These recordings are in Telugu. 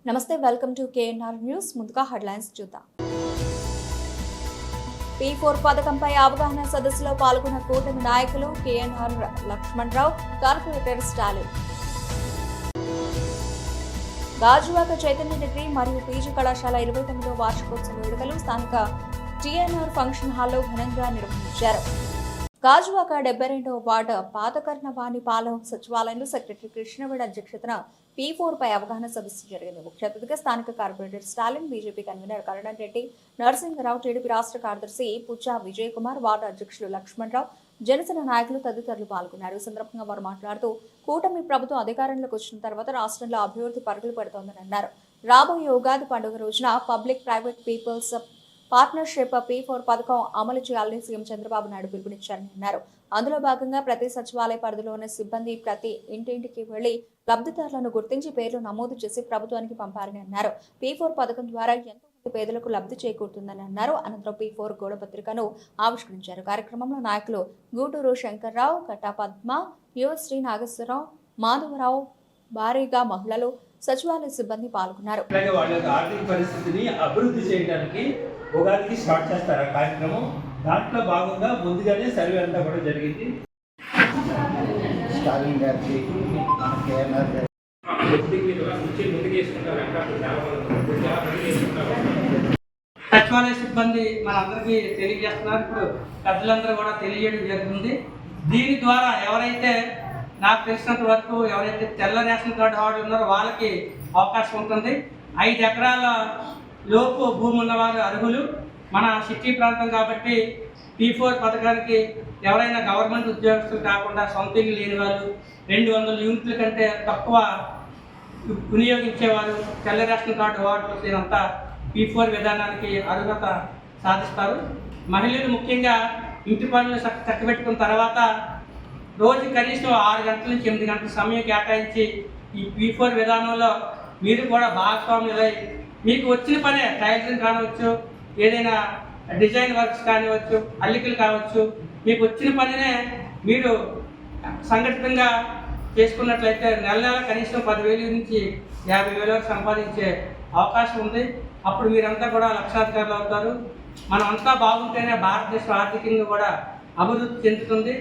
నమస్తే, వెల్కమ్ టు కేఎన్ఆర్ న్యూస్. ముందుగా హెడ్లైన్స్ చూద్దాం. P4 పథకంపై అవగాహన సదస్సులో పాల్గొన్న కూటమి నాయకులు KNR Lakshmanarao, corporator Stalin. Gajuwaka Chaitanya degree మరియు పీజీ కళాశాల 29వ వార్షికోత్సవ వేడుకలు స్థానిక టీఎన్ఆర్ ఫంక్షన్ హాల్లో ఘనంగా నిర్వహించారు. గాజువాక 72వ వార్డు పాతకర్ణవాణిపాలెం సచివాలయంలో సెక్రటరీ కృష్ణవేడి అధ్యక్షతన P4 పై అవగాహన సదస్సు జరిగింది. ముఖ్య అతిథిగా స్థానిక corporator Stalin, BJP convener Karan Reddy, Narasimharao, TDP రాష్ట్ర కార్యదర్శి పుచ్చా విజయ్ కుమార్, వార్డు అధ్యక్షులు లక్ష్మణరావు, జనసేన నాయకులు తదితరులు పాల్గొన్నారు. ఈ సందర్భంగా వారు మాట్లాడుతూ కూటమి ప్రభుత్వం అధికారంలోకి వచ్చిన తర్వాత రాష్ట్రంలో అభివృద్ధి పరుగులు పెడుతోందని అన్నారు. రాబోయే ఉగాది పండుగ రోజున public private peoples partnership P4 పథకం అమలు చేయాలని సీఎం చంద్రబాబు నాయుడు పిలుపునిచ్చారని అన్నారు. అందులో భాగంగా ప్రతి సచివాలయ పరిధిలో ఉన్న సిబ్బంది ప్రతి ఇంటింటికి వెళ్లి లబ్ధిదారులను గుర్తించి పేర్లు నమోదు చేసి ప్రభుత్వానికి పంపారని అన్నారు. P4 పథకం ద్వారా ఎంతో మంది పేదలకు లబ్ధి చేకూరుతుందని అన్నారు. అనంతరం P4 గోడ పత్రికను ఆవిష్కరించారు. కార్యక్రమంలో నాయకులు గూటూరు శంకర్రావు, కట్టా పద్మ, యువశ్రీ నాగేశ్వరరావు, మాధవరావు, భారీగా మహిళలు, సచివాలయ సిబ్బంది పాల్గొన్నారు. ఆర్థిక పరిస్థితిని అభివృద్ధి చేయడానికి ఉగాదికి స్టార్ట్ చేస్తారు ఆ కార్యక్రమం. దాంట్లో భాగంగా ముందుగానే సర్వే అంతా కూడా జరిగింది. స్టాలిన్ గారికి సచివాలయ సిబ్బంది మనందరికీ తెలియజేస్తున్నారు. ఇప్పుడు పెద్దలందరూ కూడా తెలియజేయడం జరుగుతుంది. దీని ద్వారా ఎవరైతే నాకు తెలిసినంత వరకు ఎవరైతే తెల్ల రేషన్ కార్డు హోల్డర్ ఉన్నారో వాళ్ళకి అవకాశం ఉంటుంది. 5 ఎకరాల లోపు భూమి ఉన్నవారు అర్హులు. మన సిటీ ప్రాంతం కాబట్టి P4 పథకానికి ఎవరైనా గవర్నమెంట్ ఉద్యోగస్తులు కాకుండా సొంత ఇల్లు లేని వాళ్ళు, 200 యూనిట్ల కంటే తక్కువ వినియోగించేవారు, తెల్ల రేషన్ కార్డు హోల్డర్స్ ఇదంతా P4 విధానానికి అర్హత సాధిస్తారు. మహిళలు ముఖ్యంగా ఇంటి పనులు చక్కబెట్టుకున్న తర్వాత రోజు కనీసం 6 గంటల నుంచి 8 గంటల సమయం కేటాయించి ఈ P4 విధానంలో మీరు కూడా భాగస్వాములై మీకు వచ్చిన పనే టైలరింగ్ కానివచ్చు, ఏదైనా డిజైన్ వర్క్స్ కానివచ్చు, అల్లికలు కావచ్చు, మీకు వచ్చిన పనినే మీరు సంఘటితంగా చేసుకున్నట్లయితే నెల నెల కనీసం 10,000 నుంచి 50,000 వరకు సంపాదించే అవకాశం ఉంది. అప్పుడు మీరంతా కూడా లక్షాధికారులు అవుతారు. మనం అంతా బాగుంటేనే భారతదేశం ఆర్థికంగా కూడా అభివృద్ధి చెందుతుంది.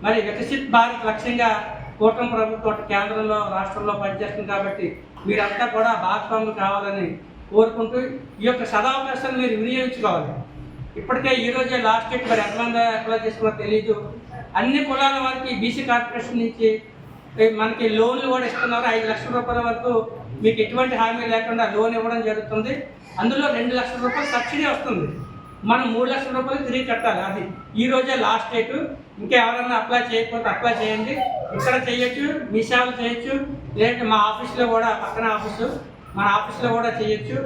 మరి వికసిత్ భారత్ లక్ష్యంగా కూటమి ప్రభుత్వం కేంద్రంలో రాష్ట్రంలో పనిచేస్తుంది కాబట్టి మీరంతా కూడా భాగస్వాములు కావాలని కోరుకుంటూ ఈ యొక్క సదావకాశాన్ని మీరు వినియోగించుకోవాలి. ఇప్పటికే ఈరోజే లాస్ట్ డేట్, మరి ఎంతమంది అప్లై చేసుకున్నారో తెలియదు. అన్ని కులాల వారికి బీసీ కార్పొరేషన్ నుంచి మనకి లోన్లు కూడా ఇస్తున్నారు. 5 లక్షల రూపాయల వరకు మీకు ఎటువంటి హామీ లేకుండా లోన్ ఇవ్వడం జరుగుతుంది. అందులో 2 లక్షల రూపాయలు సబ్సిడీ వస్తుంది. మనం 3 లక్షల రూపాయలు తిరిగి కట్టాలి. అది ఈ రోజే లాస్ట్ డేట్. ఇంకా ఎవరైనా అప్లై చేయకపోతే అప్లై చేయండి. ఇక్కడ చేయొచ్చు, మీ సేవలు చేయొచ్చు, లేదంటే మా ఆఫీస్లో కూడా, పక్కన ఆఫీసు, మన ఆఫీస్లో కూడా చేయొచ్చు.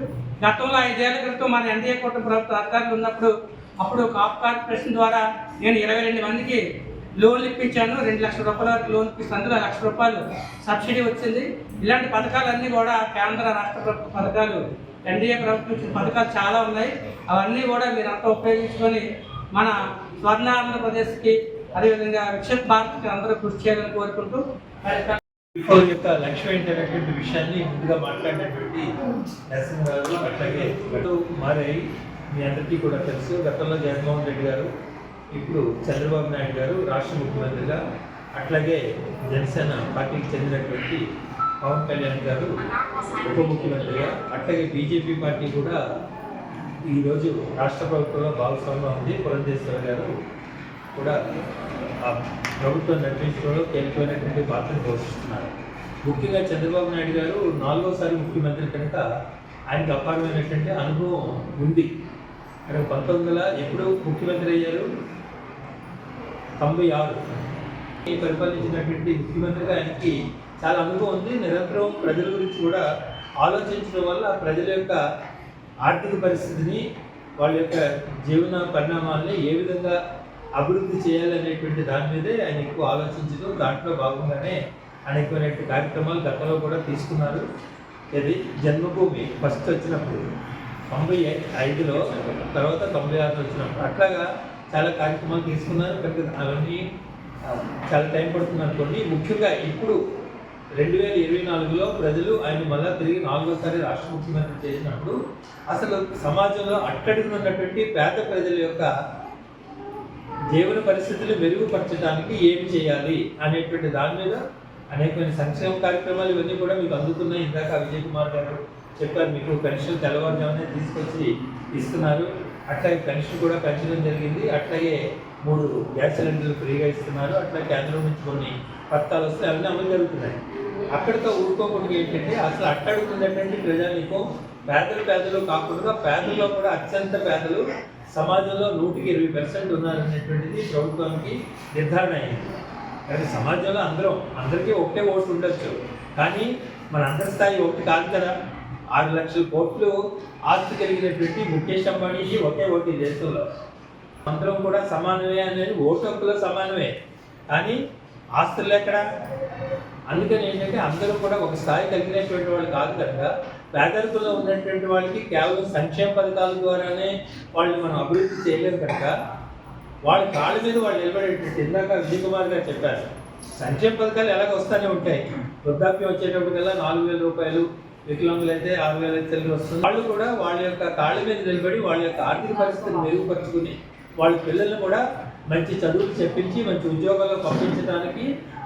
గతంలో 5 ఏళ్ల క్రితం మన ఎన్డీఏ కూటమి ప్రభుత్వ అధికారులు ఉన్నప్పుడు అప్పుడు కాప్ కార్పొరేషన్ ద్వారా నేను 22 మందికి లోన్లు ఇప్పించాను. 2 లక్షల రూపాయల వరకు లోన్ ఇప్పిస్తే అందులో 1 లక్ష రూపాయలు సబ్సిడీ వచ్చింది. ఇలాంటి పథకాలన్నీ కూడా కేంద్ర రాష్ట్ర ప్రభుత్వ పథకాలు, ఎన్డీఏ ప్రభుత్వం పథకాలు చాలా ఉన్నాయి. అవన్నీ కూడా మీరు అంతా ఉపయోగించుకొని మన స్వర్ణ ఆంధ్రప్రదేశ్కి, అదేవిధంగా వికసిత్ భారత్కి అందరూ కృషి చేయాలని కోరుకుంటూ P4 యొక్క లక్ష్యం ఏంటనేటువంటి విషయాన్ని ముందుగా మాట్లాడినటువంటి నరసింహరావు, అట్లాగే మారాయి. మీ అందరికీ కూడా తెలుసు. గతంలో జగన్మోహన్ రెడ్డి గారు, ఇప్పుడు చంద్రబాబు నాయుడు గారు రాష్ట్ర ముఖ్యమంత్రిగా, అట్లాగే జనసేన పార్టీకి చెందినటువంటి పవన్ కళ్యాణ్ గారు ఉప ముఖ్యమంత్రిగా, అట్లాగే బీజేపీ పార్టీ కూడా ఈరోజు రాష్ట్ర ప్రభుత్వంలో భాగస్వామ్యం ఉంది. పురంధేశ్వర గారు కూడా ప్రభుత్వం నడిపించడంలో కీలకమైనటువంటి పాత్రను పోషిస్తున్నారు. ముఖ్యంగా చంద్రబాబు నాయుడు గారు 4వసారి ముఖ్యమంత్రి కనుక ఆయనకు అపారమైనటువంటి అనుభవం ఉంది. ఆయన 1900 ఎప్పుడు ముఖ్యమంత్రి అయ్యారు? 96 పరిపాలించినటువంటి ముఖ్యమంత్రిగా ఆయనకి చాలా అనుభవం ఉంది. నిరంతరం ప్రజల గురించి కూడా ఆలోచించడం వల్ల ప్రజల యొక్క ఆర్థిక పరిస్థితిని, వాళ్ళ యొక్క జీవన పరిణామాలని ఏ విధంగా అభివృద్ధి చేయాలనేటువంటి దాని మీదే ఆయన ఎక్కువ ఆలోచించడం. దాంట్లో భాగంగానే అనేకమైనటువంటి కార్యక్రమాలు గతంలో కూడా తీసుకున్నారు. ఇది జన్మభూమి ఫస్ట్ వచ్చినప్పుడు 95లో, తర్వాత 96 వచ్చినప్పుడు అట్లాగా చాలా కార్యక్రమాలు తీసుకున్నారు. కనుక అవన్నీ చాలా టైం పడుతుంది అనుకోండి. ముఖ్యంగా ఇప్పుడు 2024లో ప్రజలు ఆయన మళ్ళా తిరిగి 4వ రాష్ట్ర ముఖ్యమంత్రి చేసినప్పుడు అసలు సమాజంలో అట్టడుగున ఉన్నటువంటి పేద ప్రజల యొక్క జీవన పరిస్థితులు మెరుగుపరచడానికి ఏమి చేయాలి అనేటువంటి దాని మీద అనేకమైన సంక్షేమ కార్యక్రమాలు ఇవన్నీ కూడా మీకు అందుతున్నాయి. ఇందాక విజయ్ కుమార్ గారు చెప్పారు, మీకు పెన్షన్ తెల్లవారుజామునే తీసుకొచ్చి ఇస్తున్నారు. అట్లాగే పెన్షన్ కూడా పెంచడం జరిగింది. అట్లాగే 3 గ్యాస్ సిలిండర్లు ఫ్రీగా ఇస్తున్నారు. అట్లా కేంద్రం నుంచి కొన్ని పథకాలు వస్తే అవన్నీ అమలు జరుగుతున్నాయి. అక్కడితో ఊరుకోకుండా ఏంటంటే అసలు అట్టడుగుతున్నటువంటి ప్రజానీకం పేదలు కాకుండా పేదల్లో కూడా అత్యంత పేదలు సమాజంలో 120% ఉన్నారనేటువంటిది ప్రభుత్వానికి నిర్ధారణ అయింది. కానీ సమాజంలో అందరికీ ఒకటే ఓటు ఉండొచ్చు, కానీ మన అందరి స్థాయి ఒకటి కాదు కదా. 6 లక్షల కోట్లు ఆస్తి కలిగినటువంటి ముఖేష్ అంబానీకి ఒకే ఓటు ఈ దేశంలో. అందరం కూడా సమానమే అనేది ఓటు హక్కులో సమానమే, కానీ ఆస్తులు ఎక్కడ? అందుకని ఏంటంటే అందరూ కూడా ఒక స్థాయి కలిగినటువంటి వాళ్ళు కాదు కనుక పేదరికంలో ఉన్నటువంటి వాళ్ళకి కేవలం సంక్షేమ పథకాల ద్వారానే వాళ్ళు మనం అభివృద్ధి చేయలేము కనుక వాళ్ళ కాళ్ళ మీద వాళ్ళు నిలబడేటట్టు ఇందాక విజయ్ కుమార్ గారు చెప్పారు. సంక్షేమ పథకాలు ఎలాగ వస్తూనే ఉంటాయి. వృద్ధాప్యం వచ్చేటప్పటికల్లా 4,000 రూపాయలు, వికలాంగులు అయితే 6,000 వస్తుంది. వాళ్ళు కూడా వాళ్ళ యొక్క కాళ్ళ మీద నిలబడి వాళ్ళ యొక్క ఆర్థిక పరిస్థితిని మెరుగుపరుచుకుని వాళ్ళ పిల్లల్ని కూడా మంచి చదువులు చెప్పించి మంచి ఉద్యోగాల్లో పంపించడానికి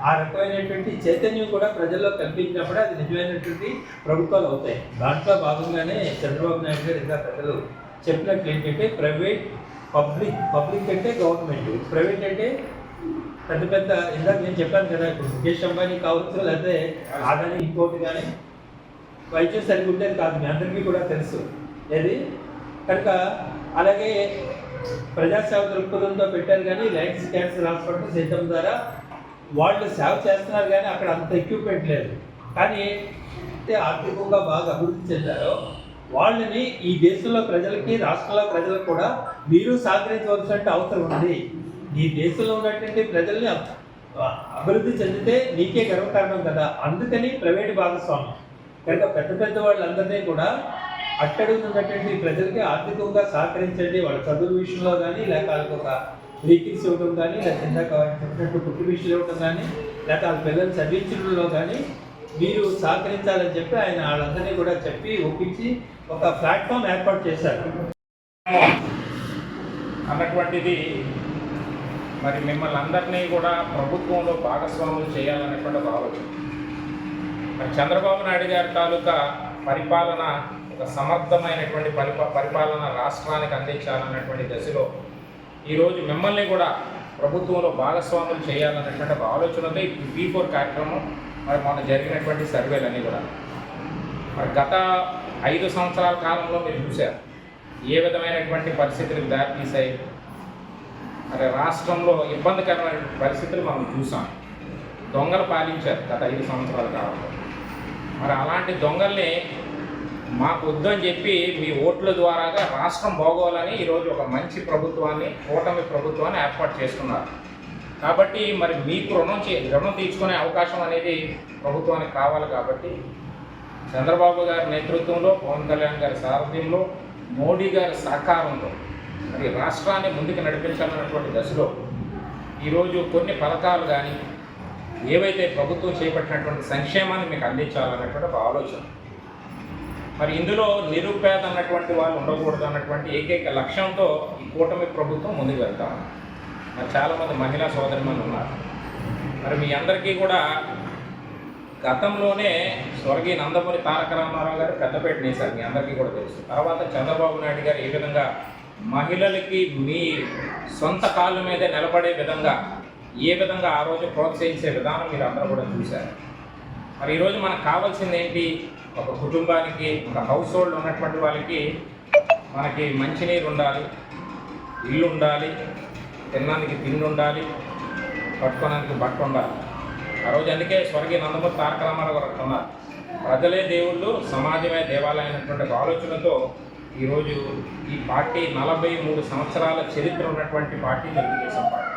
ఆ రకమైనటువంటి చైతన్యం కూడా ప్రజల్లో కల్పించినప్పుడే అది నిజమైనటువంటి ప్రభుత్వాలు అవుతాయి. దాంట్లో భాగంగానే చంద్రబాబు నాయుడు గారు ఇంకా ప్రజలు చెప్పినట్లు ఏంటంటే పబ్లిక్ అంటే గవర్నమెంట్, ప్రైవేట్ అంటే పెద్ద ఇందాక నేను చెప్పాను కదా, ఇప్పుడు ముఖేష్ అంబానీ కావచ్చు, లేకపోతే ఆదాని ఇంకోటి కానీ వైద్యం సరిగ్గా ఉండేది కాదు, మీ అందరికీ కూడా తెలుసు ఏది కనుక. అలాగే ప్రజాసేవ దృక్పథంతో పెట్టారు, కానీ లైట్స్ క్యాన్సర్ హాస్పిటల్ సిద్ధం ద్వారా వాళ్ళు సేవ చేస్తున్నారు, కానీ అక్కడ అంత ఎక్విప్మెంట్ లేదు. కానీ ఆర్థికంగా బాగా అభివృద్ధి చెందారో వాళ్ళని ఈ దేశంలో ప్రజలకి, రాష్ట్రంలో ప్రజలకు కూడా మీరు సహకరించవలసిన అవసరం ఉంది. ఈ దేశంలో ఉన్నటువంటి ప్రజల్ని అభివృద్ధి చెందితే నీకే గర్వకారణం కదా. అందుకని ప్రైవేటు భాగస్వామ్యం కనుక పెద్ద వాళ్ళందరినీ కూడా అట్టడుగుతున్నటువంటి ప్రజలకి ఆర్థికంగా సహకరించండి. వాళ్ళ చదువు విషయంలో కానీ, లేక వాళ్ళకి ఒక వెహికల్స్ ఇవ్వడం కానీ, లేక ఇందాక చెప్పినట్టు పుట్టి విషయాలు ఇవ్వడం కానీ, లేక వాళ్ళ పిల్లల్ని చదివించడంలో కానీ మీరు సహకరించాలని చెప్పి ఆయన వాళ్ళందరినీ కూడా చెప్పి ఒప్పించి ఒక ప్లాట్ఫామ్ ఏర్పాటు చేశారు. అన్నటువంటిది మరి మిమ్మల్ని అందరినీ కూడా ప్రభుత్వంలో భాగస్వాములు చేయాలనేటువంటి ఒక ఆలోచన. మరి చంద్రబాబు నాయుడు గారి తాలూకా పరిపాలన ఒక సమర్థమైనటువంటి పరిపాలన రాష్ట్రానికి అందించాలన్నటువంటి దశలో ఈరోజు మిమ్మల్ని కూడా ప్రభుత్వంలో భాగస్వాములు చేయాలన్నటువంటి ఒక ఆలోచనతో ఈ P4 కార్యక్రమం మరి మొన్న జరిగినటువంటి సర్వేలన్నీ కూడా మరి గత 5 సంవత్సరాల కాలంలో మీరు చూశారు ఏ విధమైనటువంటి పరిస్థితులకు దారితీసాయి. మరి రాష్ట్రంలో ఇబ్బందికరమైన పరిస్థితులు మనం చూసాం. దొంగలు పాలించారు గత 5 సంవత్సరాల కాలంలో. మరి అలాంటి దొంగల్ని మాకు వద్దని చెప్పి మీ ఓట్ల ద్వారాగా రాష్ట్రం బాగోవాలని ఈరోజు ఒక మంచి ప్రభుత్వాన్ని, కూటమి ప్రభుత్వాన్ని ఏర్పాటు చేసుకున్నారు. కాబట్టి మరి మీకు రుణం తీర్చుకునే అవకాశం అనేది ప్రభుత్వానికి కావాలి. కాబట్టి చంద్రబాబు గారి నేతృత్వంలో, పవన్ కళ్యాణ్ గారి సారథ్యంలో, మోడీ గారి సహకారంలో మరి రాష్ట్రాన్ని ముందుకు నడిపించాలన్నటువంటి దశలో ఈరోజు కొన్ని పథకాలు కానీ ఏవైతే ప్రభుత్వం చేపట్టినటువంటి సంక్షేమాన్ని మీకు అందించాలన్నటువంటి ఒక ఆలోచన. మరి ఇందులో నిరుపేద అన్నటువంటి వాళ్ళు ఉండకూడదు అన్నటువంటి ఏకైక లక్ష్యంతో ఈ కూటమి ప్రభుత్వం ముందుకు వెళ్తాం. మరి చాలామంది మహిళా సోదరిమణులు ఉన్నారు. మరి మీ అందరికీ కూడా గతంలోనే స్వర్గీయ నందమూరి తారక రామారావు గారు పెద్దపేట వేశారు, మీ అందరికీ కూడా తెలుసు. తర్వాత చంద్రబాబు నాయుడు గారు ఏ విధంగా మహిళలకి మీ సొంత కాళ్ళ మీదే నిలబడే విధంగా ఏ విధంగా ఆ రోజు ప్రోత్సహించే విధానం మీరు అందరూ కూడా చూశారు. మరి ఈరోజు మనకు కావాల్సింది ఏంటి? ఒక కుటుంబానికి, ఒక హౌస్ హోల్డ్ ఉన్నటువంటి వాళ్ళకి మనకి మంచినీరు ఉండాలి, ఇల్లు ఉండాలి, తినడానికి తిండి ఉండాలి, పట్టుకోవడానికి బట్ట ఉండాలి. ఆ రోజు అందుకే స్వర్గీయ నందమూరి తారక రామారావు గారు ఉన్నారు, ప్రజలే దేవుళ్ళు, సమాజమే దేవాలయం అనేటువంటి ఆలోచనతో ఈరోజు ఈ పార్టీ 43 సంవత్సరాల చరిత్ర ఉన్నటువంటి పార్టీ తెలుగుదేశం పార్టీ.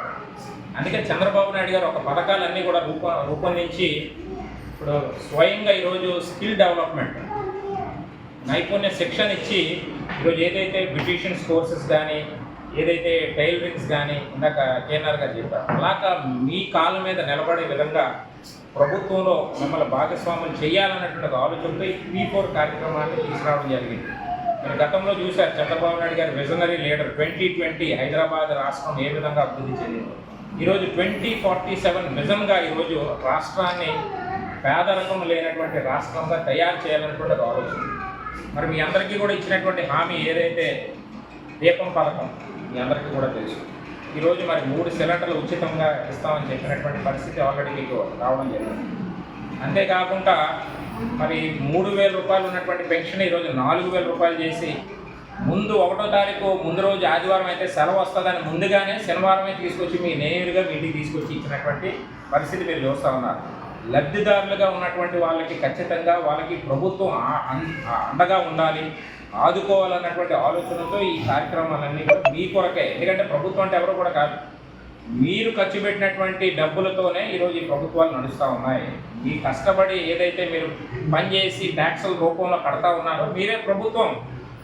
అందుకే చంద్రబాబు నాయుడు గారు ఒక పథకాలన్నీ కూడా రూపొందించి ఇప్పుడు స్వయంగా ఈరోజు స్కిల్ డెవలప్మెంట్, నైపుణ్య శిక్షణ ఇచ్చి ఈరోజు ఏదైతే బ్యూటీషియన్స్ కోర్సెస్ కానీ, ఏదైతే టైలరింగ్స్ కానీ ఇందాక కేఎన్ఆర్ గారు చెప్పారు, అలాగా మీ కాళ్ళ మీద నిలబడే విధంగా ప్రభుత్వంలో మిమ్మల్ని భాగస్వాములు చేయాలన్నటువంటి ఒక ఆలోచనతో ఈ P4 కార్యక్రమాన్ని తీసుకురావడం జరిగింది. మీరు గతంలో చూశారు చంద్రబాబు నాయుడు గారి విజనరీ లీడర్ 2020 హైదరాబాద్ రాష్ట్రం ఏ విధంగా అభివృద్ధి చెందింది. ఈరోజు 2047 విజన్గా ఈరోజు రాష్ట్రాన్ని పేదరికం లేనటువంటి రాష్ట్రంగా తయారు చేయాలన్నటువంటి ఒక ఆలోచన. మరి మీ అందరికీ కూడా ఇచ్చినటువంటి హామీ ఏదైతే దీపం పథకం మీ అందరికీ కూడా తెలుసు. ఈరోజు మరి 3 సిలిండర్లు ఉచితంగా ఇస్తామని చెప్పినటువంటి పరిస్థితి ఆల్రెడీ మీకు రావడం జరిగింది. అంతేకాకుండా మరి 3,000 రూపాయలు ఉన్నటువంటి పెన్షన్ ఈరోజు 4,000 రూపాయలు చేసి ముందు 1వ తారీఖు ముందు రోజు ఆదివారం అయితే సెలవు వస్తుందని ముందుగానే శనివారమే తీసుకొచ్చి మీ నేరుగా మీ ఇంటికి తీసుకొచ్చి ఇచ్చినటువంటి పరిస్థితి మీరు చూస్తూ ఉన్నారు. లబ్ధిదారులుగా ఉన్నటువంటి వాళ్ళకి ఖచ్చితంగా వాళ్ళకి ప్రభుత్వం అండగా ఉండాలి, ఆదుకోవాలన్నటువంటి ఆలోచనతో ఈ కార్యక్రమాలన్నీ కూడా మీ కొరకే. ఎందుకంటే ప్రభుత్వం అంటే ఎవరు కూడా కాదు, మీరు ఖర్చు పెట్టినటువంటి డబ్బులతోనే ఈరోజు ఈ ప్రభుత్వాలు నడుస్తూ ఉన్నాయి. మీ కష్టపడి ఏదైతే మీరు పనిచేసి ట్యాక్సుల రూపంలో కడతా ఉన్నారో మీరే ప్రభుత్వం.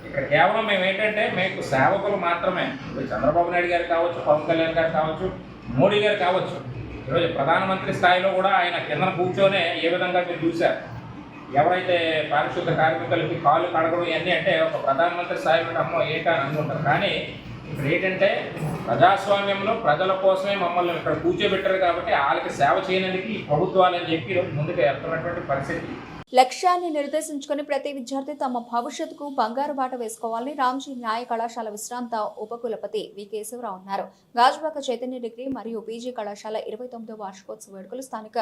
ఇక్కడ కేవలం మేము ఏంటంటే మీకు సేవకులు మాత్రమే. ఇప్పుడు చంద్రబాబు నాయుడు గారు కావచ్చు, పవన్ కళ్యాణ్ గారు కావచ్చు, మోడీ గారు కావచ్చు, ఈరోజు ప్రధానమంత్రి స్థాయిలో కూడా ఆయన కింద కూర్చొనే ఏ విధంగా మీరు చూశారు. ఎవరైతే పారిశుద్ధ కార్మికులకి కాళ్ళు కడగడం ఇవన్నీ అంటే ఒక ప్రధానమంత్రి స్థాయి నుండి అమ్మో ఏంటా అని అనుకుంటారు. కానీ ఇప్పుడు ఏంటంటే ప్రజాస్వామ్యంలో ప్రజల కోసమే మమ్మల్ని ఇక్కడ కూర్చోబెట్టారు కాబట్టి వాళ్ళకి సేవ చేయడానికి ఈ ప్రభుత్వాలని చెప్పి ఈరోజు ముందుకు వెళ్తున్నటువంటి పరిస్థితి. లక్ష్యాన్ని నిర్దేశించుకుని ప్రతి విద్యార్థి తమ భవిష్యత్తుకు బంగారు బాట వేసుకోవాలని రామ్జీ న్యాయ కళాశాల విశ్రాంత ఉపకులపతి వి కేశవరావు అన్నారు. గాజువాక చైతన్య డిగ్రీ మరియు పీజీ కళాశాల 29వ వార్షికోత్సవ వేడుకలు స్థానిక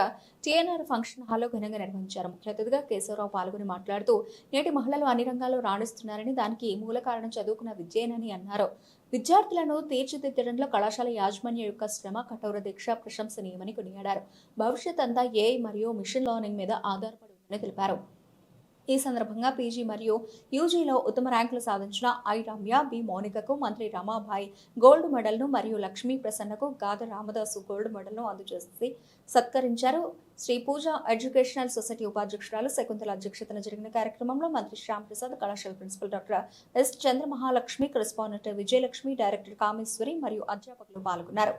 టీఎన్ఆర్ ఫంక్షన్ హాల్లో ఘనంగా నిర్వహించారు. ముఖ్య అతిథిగా కేశవరావు పాల్గొని మాట్లాడుతూ నేటి మహిళలు అన్ని రంగాల్లో రాణిస్తున్నారని, దానికి మూల కారణం చదువుకున్న విద్యేనని అన్నారు. విద్యార్థులను తీర్చిదిద్దడంలో కళాశాల యాజమాన్యం యొక్క శ్రమ, కఠోర దీక్ష ప్రశంసనీయమని కొనియాడారు. భవిష్యత్ అంతా ఏఐ మరియు మిషన్ లెర్నింగ్ మీద ఆధారపడి తెలిపారు. ఈ సందర్భంగా పీజీ మరియు యూజీలో ఉత్తమ ర్యాంకులు సాధించిన ఐ రమ్య, బి మౌనికకు మంత్రి రమాబాయి గోల్డ్ మెడల్ను మరియు లక్ష్మీ ప్రసన్నకు గాద రామదాసు గోల్డ్ మెడల్ను అందజేసి సత్కరించారు. శ్రీ పూజ ఎడ్యుకేషనల్ సొసైటీ ఉపాధ్యక్షురాలు శకుంతల అధ్యక్షతన జరిగిన కార్యక్రమంలో మంత్రి శ్యామ్ ప్రసాద్, కళాశాల principal doctor S Chandramahalakshmi, correspondent Vijayalakshmi, director Kameswari మరియు అధ్యాపకులు పాల్గొన్నారు.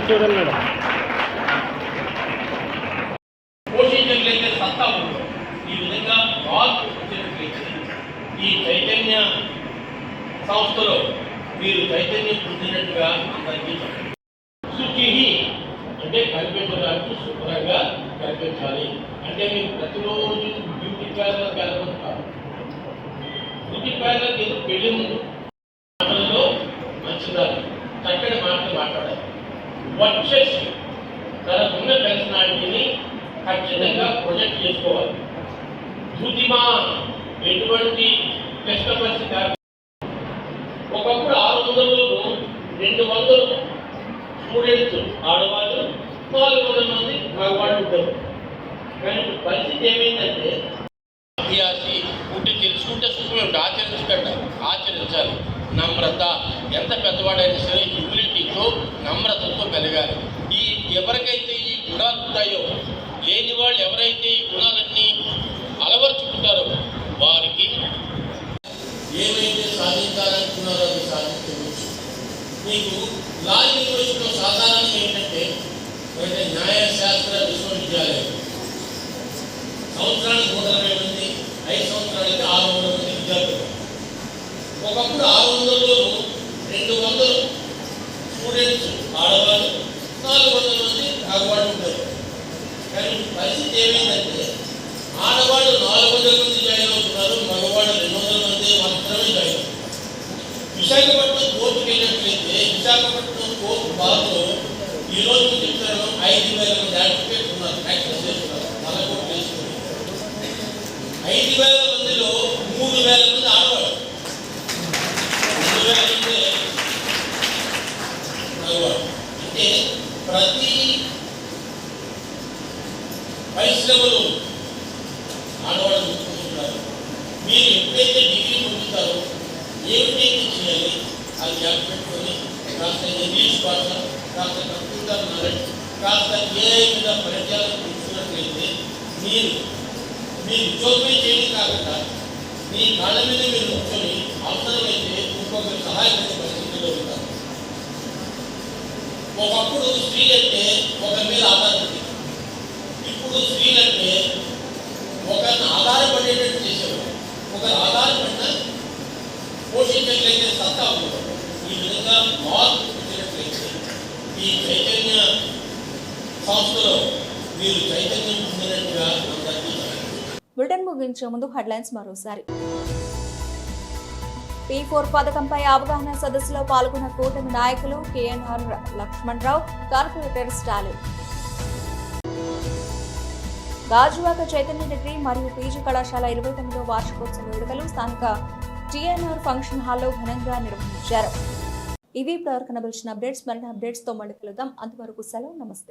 చూడండి పోషించట్లయితే సత్తా ఉంటుంది. ఈ విధంగా మార్పు వచ్చినట్లయితే ఈ చైతన్య సంస్థలో మీరు చైతన్యం పొందినట్టుగా అందరికీ చెప్పండి. శుచి అంటే కనిపించడానికి శుభ్రంగా కనిపించాలి. అంటే మీరు ప్రతిరోజు బ్యూటీ పార్లర్కి వెళ్ళబోతున్నారు. బ్యూటీ పార్లర్కి ఏదో పెళ్లి ముందు మాటల్లో మంచిదాన్ని చక్కటి మాటలు మాట్లాడాలి. వచ్చేసి తనకున్న పర్సనాలిటీని ఖచ్చితంగా ప్రొజెక్ట్ చేసుకోవాలి. శృతిమా ఎటువంటి కష్టపరిస్థితి. ఒకప్పుడు 600 200 స్టూడెంట్స్ ఆడవాళ్ళు, 400 మంది మగవాళ్ళు ఉంటారు. కానీ ఇప్పుడు పరిస్థితి ఏమైందంటే అభ్యాసి పుట్టి తెలుసుకుంటే సుఖం ఆచరించాలి. నమ్రత, ఎంత పెద్దవాడైనా సరే హ్యూమిలిటీతో నమ్రతతో పెరగాలి. ఈ ఎవరికైతే ఈ గుణాలు ఉంటాయో, లేని వాళ్ళు ఎవరైతే ఈ గుణాలన్నీ అలవర్చుకుంటారో వారికి ఏమైతే సాధించాలనుకున్నారో అది సాధించవచ్చు. మీకు లా యూనివర్సిటీలో సాధారణంగా ఏంటంటే న్యాయశాస్త్ర విశ్వవిద్యాలయం సంవత్సరానికి 120 మంది, 5 సంవత్సరాలకి 600 మంది విద్యార్థులు. ఒకప్పుడు 600లో 200 స్టూడెంట్స్ ఆడవాళ్ళు, 400 మంది మగవాళ్ళు ఉంటారు. కానీ పరిస్థితి ఏమైందంటే ఆడవాళ్ళు 400 మంది జాయిన్ అవుతున్నారు, మగవాళ్ళు 200 మంది మాత్రమే జాయిన్ అవుతున్నారు. విశాఖపట్నం కోర్టుకు వెళ్ళినట్లయితే విశాఖపట్నం కోర్టు బార్లో ఈరోజు చెప్తాను 5,000 మంది అడ్వకేట్స్ ఉన్నారు, ప్రాక్టీస్ చేస్తున్నారు. మనకు తెలుసుకుని 5,000 మందిలో 3,000 మంది ఆడవాళ్ళు, 2,000 అంటే మగవాళ్ళు. అంటే ప్రతి పరిశ్రమలో ఆడవాళ్ళు చూసుకుంటున్నారు. మీరు ఎప్పుడైతే డిగ్రీ పొందుతారో ఏమిటైతే చేయాలి అది జ్ఞాపకం పెట్టుకొని కాస్త ఇంగ్లీష్ భాష, కాస్త కంప్యూటర్ నాలెడ్జ్, కాస్త ఏఐ మీద పరిచయాలు తీసుకున్నట్లయితే మీరు ఉద్యోగమే చేయడం కాకుండా మీ కాళ్ళ మీద మీరు కూర్చొని అవసరమైతే ఇంకొకరు సహాయపడే పరిస్థితుల్లో ఉంటారు. ఒకప్పుడు స్త్రీలంటే ఒకరి మీద ఆధారపడి, ఇప్పుడు స్త్రీలంటే ఒకరిని ఆధారపడేటట్టు చేసేవారు. ఒకరు ఆధారపడిన పోషించట్లయితే సత్తా ఉండదు. ఈ విధంగా మార్పు వచ్చినట్లయితే ఈ చైతన్య సంస్థలో మీరు చైతన్యం పొందినట్టుగా అందరికీ బులెటిన్ ముగించే ముందు హెడ్లైన్స్ మరోసారి. P4 పథకంపై అవగాహన సదస్సులో పాల్గొన్న కూటమి నాయకులు KNR Lakshmanarao, corporator Stalin. Gajuwaka Chaitanya degree మరియు పీజీ కళాశాల 29వ వార్షికోత్సవ వేడుకలు స్థానిక టీఎన్ఆర్ ఫంక్షన్ హాల్లో ఘనంగా నిర్వహించారు. ఇవి ఇప్పటివరకు కనబడిన అప్డేట్స్. మరిన్ని అప్డేట్స్తో మళ్ళీ కలుద్దాం. అంతవరకు సెలవు. నమస్తే.